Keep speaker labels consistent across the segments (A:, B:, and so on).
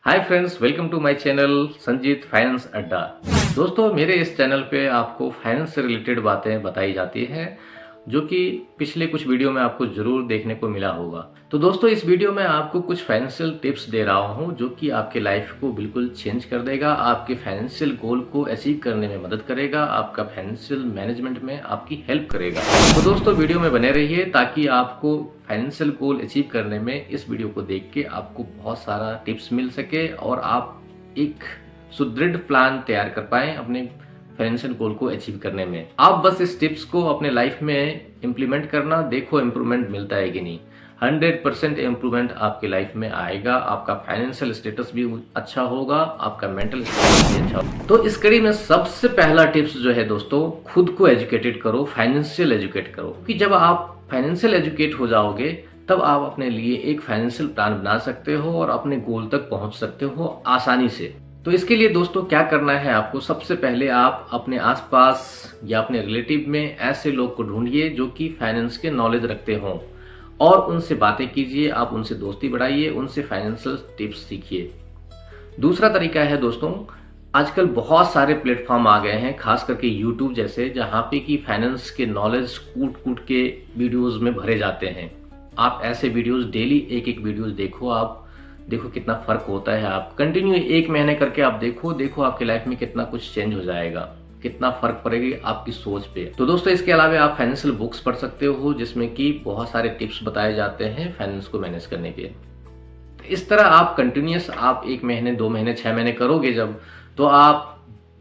A: Hi friends, welcome to my channel Sanjeet finance Adda. दोस्तों, मेरे इस चैनल पे आपको फाइनेंस से रिलेटेड बातें बताई जाती हैं जो कि पिछले कुछ वीडियो में आपको ज़रूर देखने को मिला होगा। तो दोस्तों, इस वीडियो में आपको कुछ फाइनेंशियल टिप्स दे रहा हूं जो कि आपके लाइफ को बिल्कुल चेंज कर देगा, आपके फाइनेंशियल गोल को अचीव करने में मदद करेगा, आपका फाइनेंशियल मैनेजमेंट में आपकी हेल्प करेगा। तो दोस्तों, वीडियो में बने रहिए ताकि आपको फाइनेंशियल गोल अचीव करने में इस वीडियो को देख के आपको बहुत सारा टिप्स मिल सके और आप एक सुदृढ़ प्लान तैयार कर पाएं अपने फाइनेंशियल गोल को अचीव करने में। आप बस इस टिप्स को अपने लाइफ में इम्प्लीमेंट करना, देखो इम्प्रूवमेंट मिलता है कि नहीं। 100% इम्प्रूवमेंट आपकी लाइफ में आएगा, आपका फाइनेंशियल स्टेटस भी अच्छा होगा, आपका मेंटल स्टेटस भी अच्छा होगा। तो इस कड़ी में सबसे पहला टिप्स जो है दोस्तों, खुद को एजुकेटेड करो, फाइनेंशियल एजुकेट करो। कि जब आप फाइनेंशियल एजुकेट हो जाओगे तब आप अपने लिए एक फाइनेंशियल प्लान बना सकते हो और अपने गोल तक पहुंच सकते हो आसानी से। तो इसके लिए दोस्तों क्या करना है आपको, सबसे पहले आप अपने आसपास या अपने रिलेटिव में ऐसे लोग को ढूंढिए जो कि फाइनेंस के नॉलेज रखते हों और उनसे बातें कीजिए, आप उनसे दोस्ती बढ़ाइए, उनसे फाइनेंशियल टिप्स सीखिए। दूसरा तरीका है दोस्तों, आजकल बहुत सारे प्लेटफॉर्म आ गए हैं, खास करके यूट्यूब जैसे, जहाँ पे कि फाइनेंस के नॉलेज कूट कूट के वीडियोस में भरे जाते हैं। आप ऐसे वीडियोस डेली एक एक वीडियोस देखो, आप देखो कितना फर्क होता है। आप कंटिन्यू 1 महीने करके आप देखो आपकी लाइफ में कितना कुछ चेंज हो जाएगा, कितना फर्क पड़ेगी आपकी सोच पे। तो दोस्तों, इसके अलावा आप फाइनेंशियल बुक्स पढ़ सकते हो जिसमें कि बहुत सारे टिप्स बताए जाते हैं फाइनेंस को मैनेज करने के। इस तरह आप कंटिन्यूस आप 1 महीने 2 महीने 6 महीने करोगे जब, तो आप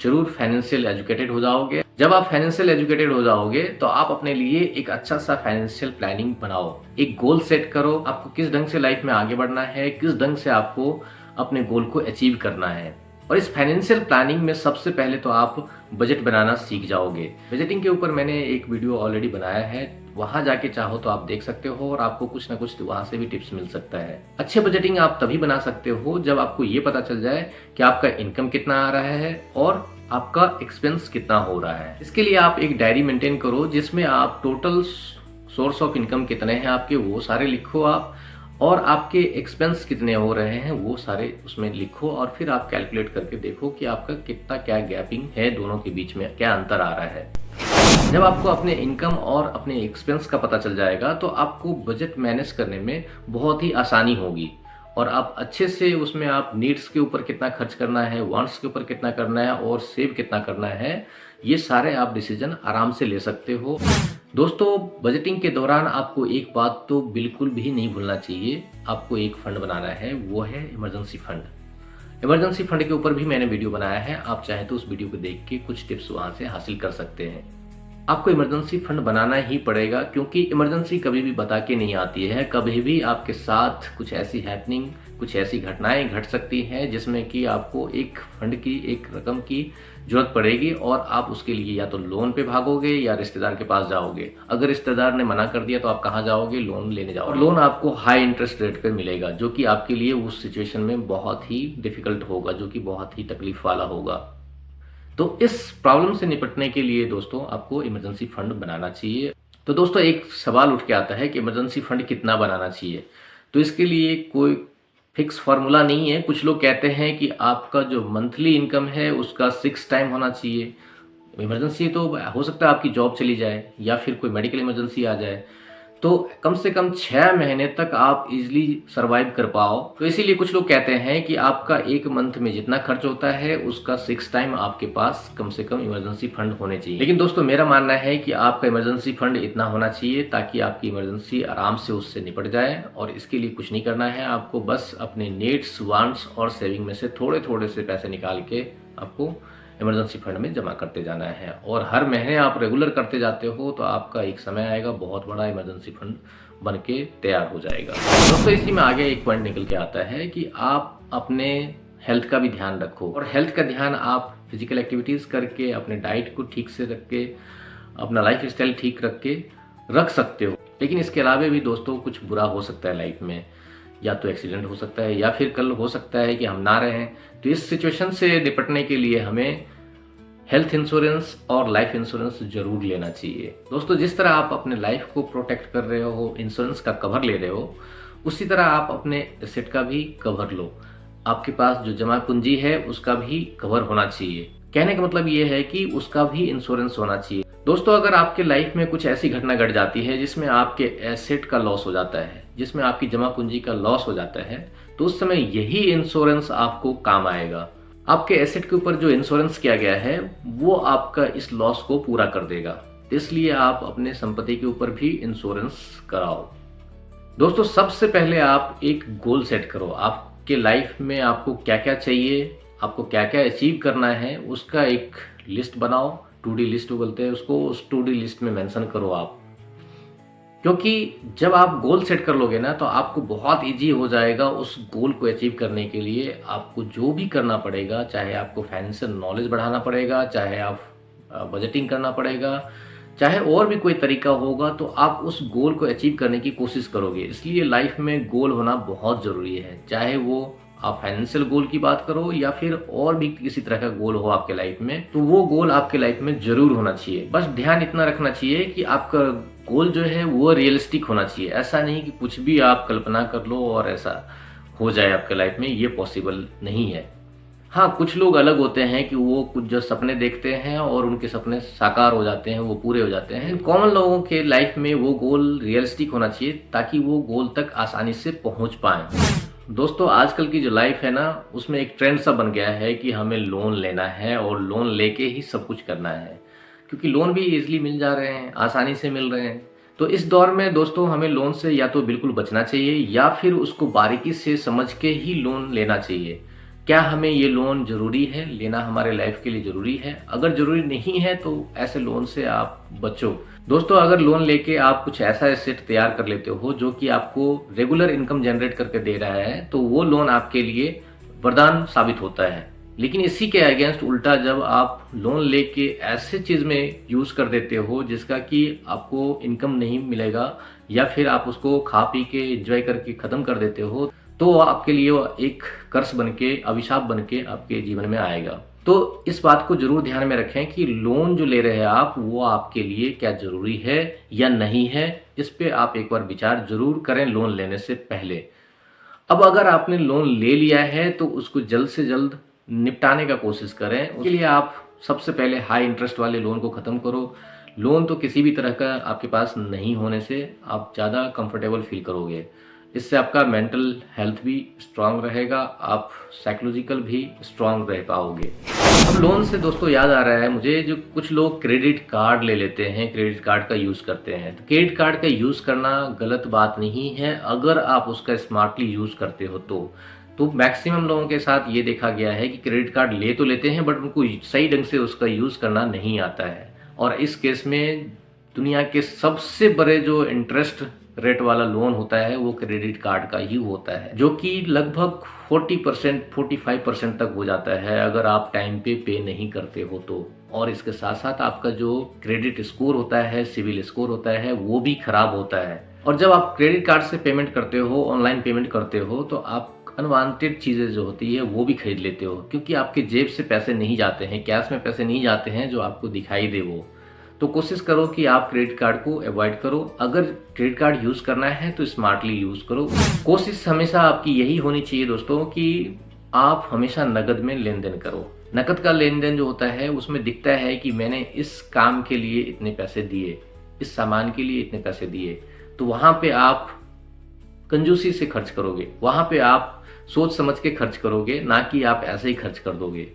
A: जरूर फाइनेंशियल एजुकेटेड हो जाओगे। जब आप फाइनेंशियल एजुकेटेड हो जाओगे तो आप अपने लिए एक अच्छा सा फाइनेंशियल प्लानिंग बनाओ, एक गोल सेट करो, आपको किस ढंग से लाइफ में आगे बढ़ना है, किस ढंग से आपको अपने गोल को अचीव करना है। और इस फाइनेंशियल प्लानिंग में सबसे पहले तो आप बजट बनाना सीख जाओगे। बजटिंग के ऊपर मैंने एक वीडियो ऑलरेडी बनाया है, वहां जाके चाहो तो आप देख सकते हो और आपको कुछ ना कुछ वहां से भी टिप्स मिल सकता है। अच्छे बजटिंग आप तभी बना सकते हो जब आपको ये पता चल जाए कि आपका इनकम कितना आ रहा है और आपका एक्सपेंस कितना हो रहा है। इसके लिए आप एक डायरी मेंटेन करो जिसमें आप टोटल सोर्स ऑफ इनकम कितने हैं आपके वो सारे लिखो आप, और आपके एक्सपेंस कितने हो रहे हैं वो सारे उसमें लिखो, और फिर आप कैलकुलेट करके देखो कि आपका कितना क्या गैपिंग है, दोनों के बीच में क्या अंतर आ रहा है। जब आपको अपने इनकम और अपने एक्सपेंस का पता चल जाएगा तो आपको बजट मैनेज करने में बहुत ही आसानी होगी और आप अच्छे से उसमें आप नीड्स के ऊपर कितना खर्च करना है, वांट्स के ऊपर कितना करना है और सेव कितना करना है, ये सारे आप डिसीजन आराम से ले सकते हो। दोस्तों, बजटिंग के दौरान आपको एक बात तो बिल्कुल भी नहीं भूलना चाहिए, आपको एक फंड बनाना है, वो है इमरजेंसी फंड। इमरजेंसी फंड के ऊपर भी मैंने वीडियो बनाया है, आप चाहें तो उस वीडियो को देख के कुछ टिप्स वहां से हासिल कर सकते हैं। आपको इमरजेंसी फंड बनाना ही पड़ेगा क्योंकि इमरजेंसी कभी भी बता के नहीं आती है। कभी भी आपके साथ कुछ ऐसी हैपनिंग, कुछ ऐसी घटनाएं घट सकती हैं जिसमें कि आपको एक फंड की, एक रकम की जरूरत पड़ेगी और आप उसके लिए या तो लोन पे भागोगे या रिश्तेदार के पास जाओगे। अगर रिश्तेदार ने मना कर दिया तो आप कहाँ जाओगे, लोन लेने जाओगे। और लोन आपको हाई इंटरेस्ट रेट पे मिलेगा जो कि आपके लिए उस सिचुएशन में बहुत ही डिफिकल्ट होगा, जो कि बहुत ही तकलीफ वाला होगा। तो इस प्रॉब्लम से निपटने के लिए दोस्तों आपको इमरजेंसी फंड बनाना चाहिए। तो दोस्तों, एक सवाल उठ के आता है कि इमरजेंसी फंड कितना बनाना चाहिए। तो इसके लिए कोई फिक्स फार्मूला नहीं है। कुछ लोग कहते हैं कि आपका जो मंथली इनकम है उसका 6 टाइम होना चाहिए। इमरजेंसी तो हो सकता है आपकी जॉब चली जाए या फिर कोई मेडिकल इमरजेंसी आ जाए, तो कम से कम 6 महीने तक आप इजीली सरवाइव कर पाओ। तो इसीलिए कुछ लोग कहते हैं कि आपका एक मंथ में जितना खर्च होता है उसका 6 टाइम आपके पास कम से कम इमरजेंसी फंड होने चाहिए। लेकिन दोस्तों, मेरा मानना है कि आपका इमरजेंसी फंड इतना होना चाहिए ताकि आपकी इमरजेंसी आराम से उससे निपट जाए। और इसके लिए कुछ नहीं करना है, आपको बस अपने नीड्स, वांट्स और सेविंग में से थोड़े थोड़े से पैसे निकाल के आपको इमरजेंसी फंड में जमा करते जाना है। और हर महीने आप रेगुलर करते जाते हो तो आपका एक समय आएगा, बहुत बड़ा इमरजेंसी फंड बन के तैयार हो जाएगा। दोस्तों, इसी में आगे एक पॉइंट निकल के आता है कि आप अपने हेल्थ का भी ध्यान रखो। और हेल्थ का ध्यान आप फिजिकल एक्टिविटीज़ करके, अपने डाइट को ठीक से रख के, अपना लाइफ स्टाइल ठीक रख के रख सकते हो। लेकिन इसके अलावा भी दोस्तों कुछ बुरा हो सकता है लाइफ में, या तो एक्सीडेंट हो सकता है या फिर कल हो सकता है कि हम ना रहें। तो इस सिचुएशन से निपटने के लिए हमें हेल्थ इंश्योरेंस और लाइफ इंश्योरेंस जरूर लेना चाहिए। दोस्तों, जिस तरह आप अपने लाइफ को प्रोटेक्ट कर रहे हो, इंश्योरेंस का कवर ले रहे हो, उसी तरह आप अपने एसेट का भी कवर लो। आपके पास जो जमा पूंजी है उसका भी कवर होना चाहिए। कहने का मतलब ये है कि उसका भी इंश्योरेंस होना चाहिए। दोस्तों, अगर आपके लाइफ में कुछ ऐसी घटना घट जाती है जिसमें आपके एसेट का लॉस हो जाता है, जिसमें आपकी जमा पूंजी का लॉस हो जाता है, तो उस समय यही इंश्योरेंस आपको काम आएगा। आपके एसेट के ऊपर जो इंश्योरेंस किया गया है वो आपका इस लॉस को पूरा कर देगा। इसलिए आप अपने संपत्ति के ऊपर भी इंश्योरेंस कराओ। दोस्तों, सबसे पहले आप एक गोल सेट करो। आपके लाइफ में आपको क्या क्या चाहिए, आपको क्या क्या अचीव करना है, उसका एक लिस्ट बनाओ। टू डी लिस्ट बोलते हैं उसको। उस टू डी लिस्ट में मेंशन करो आप, क्योंकि जब आप गोल सेट कर लोगे ना तो आपको बहुत इजी हो जाएगा उस गोल को अचीव करने के लिए। आपको जो भी करना पड़ेगा, चाहे आपको फाइनेंशियल नॉलेज बढ़ाना पड़ेगा, चाहे आप बजटिंग करना पड़ेगा, चाहे और भी कोई तरीका होगा, तो आप उस गोल को अचीव करने की कोशिश करोगे। इसलिए लाइफ में गोल होना बहुत ज़रूरी है। चाहे वो आप फाइनेंशियल गोल की बात करो या फिर और भी किसी तरह का गोल हो आपके लाइफ में, तो वो गोल आपके लाइफ में जरूर होना चाहिए। बस ध्यान इतना रखना चाहिए कि आपका गोल जो है वो रियलिस्टिक होना चाहिए। ऐसा नहीं कि कुछ भी आप कल्पना कर लो और ऐसा हो जाए आपके लाइफ में, ये पॉसिबल नहीं है। हाँ, कुछ लोग अलग होते हैं कि वो कुछ जो सपने देखते हैं और उनके सपने साकार हो जाते हैं, वो पूरे हो जाते हैं। कॉमन लोगों के लाइफ में वो गोल रियलिस्टिक होना चाहिए ताकि वो गोल तक आसानी से पहुंच पाएं। दोस्तों, आजकल की जो लाइफ है ना, उसमें एक ट्रेंड सा बन गया है कि हमें लोन लेना है और लोन लेके ही सब कुछ करना है, क्योंकि लोन भी इजीली मिल जा रहे हैं, आसानी से मिल रहे हैं। तो इस दौर में दोस्तों हमें लोन से या तो बिल्कुल बचना चाहिए या फिर उसको बारीकी से समझ के ही लोन लेना चाहिए। क्या हमें ये लोन ज़रूरी है लेना, हमारे लाइफ के लिए ज़रूरी है? अगर ज़रूरी नहीं है तो ऐसे लोन से आप बचो। दोस्तों, अगर लोन लेके आप कुछ ऐसा एसेट तैयार कर लेते हो जो कि आपको रेगुलर इनकम जनरेट करके दे रहा है, तो वो लोन आपके लिए वरदान साबित होता है। लेकिन इसी के अगेंस्ट उल्टा जब आप लोन लेके ऐसे चीज़ में यूज़ कर देते हो जिसका कि आपको इनकम नहीं मिलेगा, या फिर आप उसको खा पी के एंजॉय करके ख़त्म कर देते हो, तो आपके लिए एक कर्स बन के, अभिशाप बन के आपके जीवन में आएगा। तो इस बात को जरूर ध्यान में रखें कि लोन जो ले रहे हैं आप, वो आपके लिए क्या जरूरी है या नहीं है। इस पे आप एक बार विचार जरूर करें लोन लेने से पहले। अब अगर आपने लोन ले लिया है तो उसको जल्द से जल्द निपटाने का कोशिश करें। उसके लिए आप सबसे पहले हाई इंटरेस्ट वाले लोन को ख़त्म करो। लोन तो किसी भी तरह का आपके पास नहीं होने से आप ज़्यादा कंफर्टेबल फील करोगे। इससे आपका मेंटल हेल्थ भी स्ट्रांग रहेगा, आप साइकोलॉजिकल भी स्ट्रांग रह पाओगे। अब लोन से दोस्तों याद आ रहा है मुझे, जो कुछ लोग क्रेडिट कार्ड ले लेते हैं, क्रेडिट कार्ड का यूज़ करते हैं। तो क्रेडिट कार्ड का यूज़ करना गलत बात नहीं है अगर आप उसका स्मार्टली यूज़ करते हो तो मैक्सिमम लोगों के साथ ये देखा गया है कि क्रेडिट कार्ड ले तो लेते हैं बट उनको सही ढंग से उसका यूज़ करना नहीं आता है। और इस केस में दुनिया के सबसे बड़े जो इंटरेस्ट रेट वाला लोन होता है वो क्रेडिट कार्ड का ही होता है, जो कि लगभग 40% 45% तक हो जाता है अगर आप टाइम पे नहीं करते हो तो। और इसके साथ साथ आपका जो क्रेडिट स्कोर होता है, सिविल स्कोर होता है, वो भी खराब होता है। और जब आप क्रेडिट कार्ड से पेमेंट करते हो, ऑनलाइन पेमेंट करते हो, तो आप अनवांटेड चीज़ें जो होती है वो भी खरीद लेते हो, क्योंकि आपके जेब से पैसे नहीं जाते हैं, कैश में पैसे नहीं जाते हैं जो आपको दिखाई दे वो। तो कोशिश करो कि आप क्रेडिट कार्ड को अवॉइड करो। अगर क्रेडिट कार्ड यूज़ करना है तो स्मार्टली यूज़ करो। कोशिश हमेशा आपकी यही होनी चाहिए दोस्तों कि आप हमेशा नकद में लेन देन करो। नकद का लेन देन जो होता है उसमें दिखता है कि मैंने इस काम के लिए इतने पैसे दिए, इस सामान के लिए इतने पैसे दिए, तो वहाँ पे आप कंजूसी से खर्च करोगे, वहाँ पे आप सोच समझ के खर्च करोगे, ना कि आप ऐसे ही खर्च कर दोगे।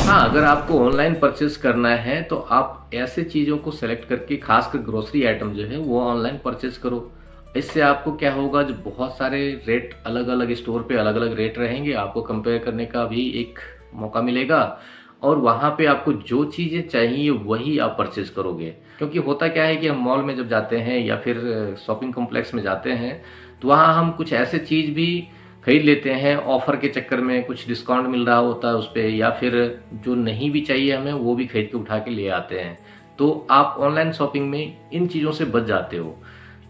A: हाँ, अगर आपको ऑनलाइन परचेस करना है तो आप ऐसे चीज़ों को सेलेक्ट करके, खासकर ग्रोसरी आइटम जो है वो ऑनलाइन परचेस करो। इससे आपको क्या होगा, जो बहुत सारे रेट अलग अलग स्टोर पे अलग अलग रेट रहेंगे, आपको कंपेयर करने का भी एक मौका मिलेगा और वहाँ पे आपको जो चीज़ें चाहिए वही आप परचेस करोगे। क्योंकि होता क्या है कि हम मॉल में जब जाते हैं या फिर शॉपिंग कॉम्प्लेक्स में जाते हैं तो वहाँ हम कुछ ऐसे चीज़ भी खरीद लेते हैं, ऑफ़र के चक्कर में कुछ डिस्काउंट मिल रहा होता है उस पर, या फिर जो नहीं भी चाहिए हमें वो भी खरीद के उठा के ले आते हैं। तो आप ऑनलाइन शॉपिंग में इन चीज़ों से बच जाते हो।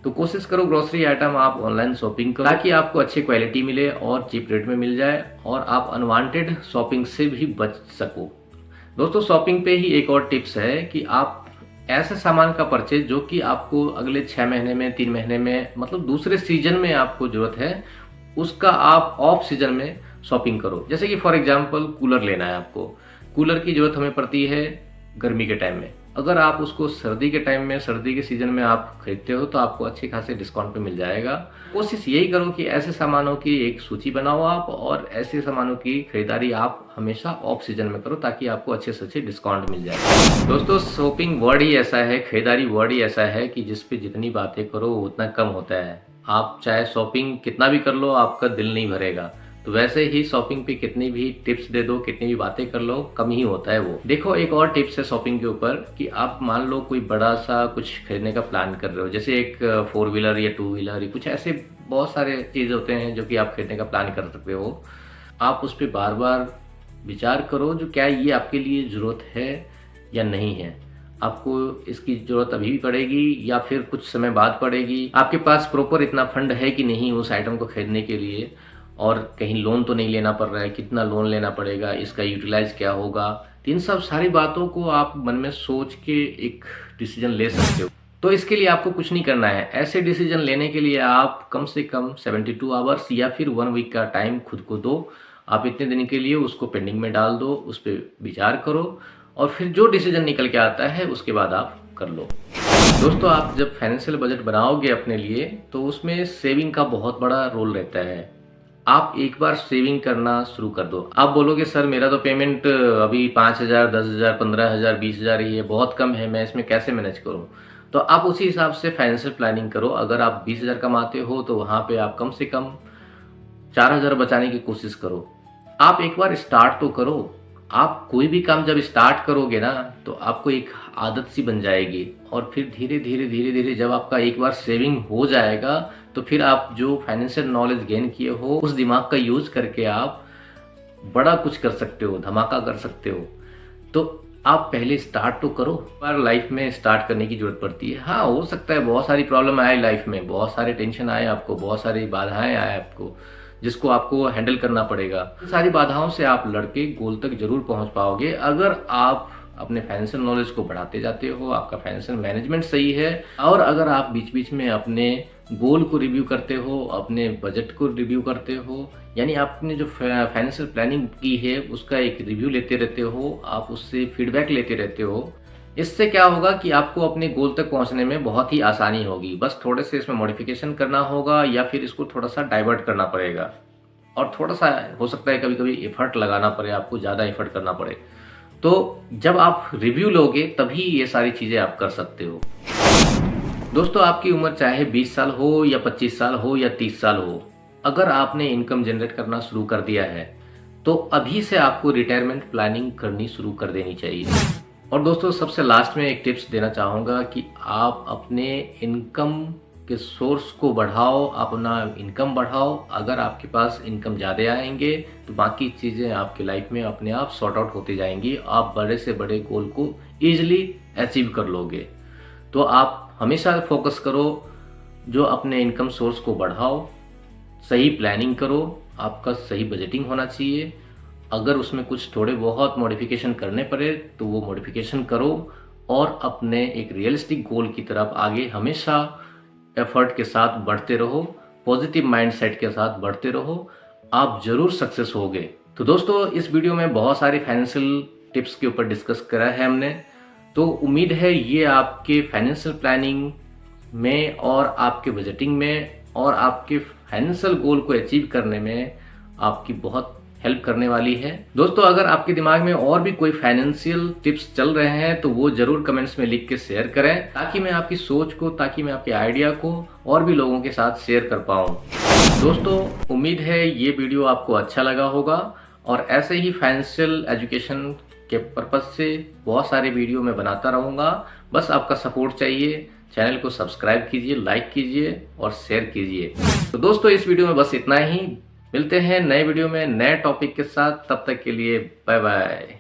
A: तो कोशिश करो ग्रोसरी आइटम आप ऑनलाइन शॉपिंग करो, ताकि आपको अच्छी क्वालिटी मिले और चीप रेट में मिल जाए और आप अनवांटेड शॉपिंग से भी बच सको। दोस्तों, शॉपिंग पे ही एक और टिप्स है कि आप ऐसे सामान का परचेज जो कि आपको अगले 6 महीने में, 3 महीने में, मतलब दूसरे सीजन में आपको ज़रूरत है, उसका आप ऑफ सीजन में शॉपिंग करो। जैसे कि फॉर एग्जांपल कूलर लेना है आपको, कूलर की ज़रूरत हमें पड़ती है गर्मी के टाइम में। अगर आप उसको सर्दी के टाइम में, सर्दी के सीज़न में आप खरीदते हो तो आपको अच्छे खासे डिस्काउंट पे मिल जाएगा। कोशिश यही करो कि ऐसे सामानों की एक सूची बनाओ आप, और ऐसे सामानों की खरीदारी आप हमेशा ऑफ सीजन में करो ताकि आपको अच्छे से अच्छे डिस्काउंट मिल जाए। दोस्तों, शॉपिंग वर्ड ही ऐसा है, खरीदारी वर्ड ही ऐसा है कि जिस पे जितनी बातें करो उतना कम होता है। आप चाहे शॉपिंग कितना भी कर लो, आपका दिल नहीं भरेगा। तो वैसे ही शॉपिंग पे कितनी भी टिप्स दे दो, कितनी भी बातें कर लो, कम ही होता है वो। देखो, एक और टिप्स है शॉपिंग के ऊपर कि आप मान लो कोई बड़ा सा कुछ खरीदने का प्लान कर रहे हो, जैसे एक 4 व्हीलर या 2 व्हीलर, कुछ ऐसे बहुत सारे चीज़ होते हैं जो कि आप खरीदने का प्लान कर सकते हो। आप उस पर बार बार विचार करो जो क्या ये आपके लिए ज़रूरत है या नहीं है। आपको इसकी ज़रूरत अभी भी पड़ेगी या फिर कुछ समय बाद पड़ेगी। आपके पास प्रॉपर इतना फंड है कि नहीं उस आइटम को खरीदने के लिए, और कहीं लोन तो नहीं लेना पड़ रहा है, कितना लोन लेना पड़ेगा, इसका यूटिलाइज क्या होगा। तो इन सब सारी बातों को आप मन में सोच के एक डिसीजन ले सकते हो। तो इसके लिए आपको कुछ नहीं करना है। ऐसे डिसीजन लेने के लिए आप कम से कम 72 आवर्स या फिर 1 वीक का टाइम खुद को दो। आप इतने दिन के लिए उसको पेंडिंग में डाल दो, उस पर विचार करो, और फिर जो डिसीजन निकल के आता है उसके बाद आप कर लो। दोस्तों, आप जब फाइनेंशियल बजट बनाओगे अपने लिए तो उसमें सेविंग का बहुत बड़ा रोल रहता है। आप एक बार सेविंग करना शुरू कर दो। आप बोलोगे सर मेरा तो पेमेंट अभी 5,000, 10,000, 15,000, 20,000 ही है, बहुत कम है, मैं इसमें कैसे मैनेज करूं? तो आप उसी हिसाब से फाइनेंशियल प्लानिंग करो। अगर आप 20,000 कमाते हो तो वहां पे आप कम से कम 4,000 बचाने की कोशिश करो। आप एक बार स्टार्ट तो करो। आप कोई भी काम जब स्टार्ट करोगे ना तो आपको एक आदत सी बन जाएगी, और फिर धीरे धीरे धीरे धीरे जब आपका एक बार सेविंग हो जाएगा तो फिर आप जो फाइनेंशियल नॉलेज गेन किए हो उस दिमाग का यूज करके आप बड़ा कुछ कर सकते हो, धमाका कर सकते हो। तो आप पहले स्टार्ट तो करो। पर लाइफ में स्टार्ट करने की जरूरत पड़ती है। हाँ, हो सकता है बहुत सारी प्रॉब्लम आए लाइफ में, बहुत सारे टेंशन आए आपको, बहुत सारी बाधाएं आए आपको, जिसको आपको हैंडल करना पड़ेगा। इन सारी बाधाओं से आप लड़के गोल तक जरूर पहुंच पाओगे अगर आप अपने फाइनेंशियल नॉलेज को बढ़ाते जाते हो, आपका फाइनेंशियल मैनेजमेंट सही है, और अगर आप बीच बीच में अपने गोल को रिव्यू करते हो, अपने बजट को रिव्यू करते हो, यानी आपने जो फाइनेंशियल प्लानिंग की है उसका एक रिव्यू लेते रहते हो, आप उससे फीडबैक लेते रहते हो। इससे क्या होगा कि आपको अपने गोल तक पहुंचने में बहुत ही आसानी होगी। बस थोड़े से इसमें मॉडिफिकेशन करना होगा या फिर इसको थोड़ा सा डाइवर्ट करना पड़ेगा, और थोड़ा सा हो सकता है कभी कभी एफर्ट लगाना पड़े, आपको ज़्यादा एफर्ट करना पड़े। तो जब आप रिव्यू लोगे तभी ये सारी चीज़ें आप कर सकते हो। दोस्तों, आपकी उम्र चाहे 20 साल हो या 25 साल हो या 30 साल हो, अगर आपने इनकम जनरेट करना शुरू कर दिया है तो अभी से आपको रिटायरमेंट प्लानिंग करनी शुरू कर देनी चाहिए। और दोस्तों, सबसे लास्ट में एक टिप्स देना चाहूँगा कि आप अपने इनकम के सोर्स को बढ़ाओ, अपना इनकम बढ़ाओ। अगर आपके पास इनकम ज़्यादा आएंगे तो बाकी चीज़ें आपकी लाइफ में अपने आप सॉर्ट आउट होती जाएंगी। आप बड़े से बड़े गोल को ईजिली अचीव कर लोगे। तो आप हमेशा फोकस करो जो अपने इनकम सोर्स को बढ़ाओ, सही प्लानिंग करो, आपका सही बजटिंग होना चाहिए। अगर उसमें कुछ थोड़े बहुत मॉडिफिकेशन करने पड़े तो वो मॉडिफिकेशन करो, और अपने एक रियलिस्टिक गोल की तरफ आगे हमेशा एफर्ट के साथ बढ़ते रहो, पॉजिटिव माइंडसेट के साथ बढ़ते रहो, आप जरूर सक्सेस होगे। तो दोस्तों, इस वीडियो में बहुत सारी फाइनेंशियल टिप्स के ऊपर डिस्कस करा है हमने। तो उम्मीद है ये आपके फाइनेंशियल प्लानिंग में और आपके बजटिंग में और आपके फाइनेंशियल गोल को अचीव करने में आपकी बहुत हेल्प करने वाली है। दोस्तों, अगर आपके दिमाग में और भी कोई फाइनेंशियल टिप्स चल रहे हैं तो वो जरूर कमेंट्स में लिख के शेयर करें, ताकि मैं आपकी सोच को, ताकि मैं आपके आइडिया को और भी लोगों के साथ शेयर कर पाऊँ। दोस्तों, उम्मीद है ये वीडियो आपको अच्छा लगा होगा, और ऐसे ही फाइनेंशियल एजुकेशन के पर्पज से बहुत सारे वीडियो मैं बनाता रहूँगा। बस आपका सपोर्ट चाहिए। चैनल को सब्सक्राइब कीजिए, लाइक कीजिए और शेयर कीजिए। तो दोस्तों, इस वीडियो में बस इतना ही। मिलते हैं नए वीडियो में नए टॉपिक के साथ। तब तक के लिए बाय बाय।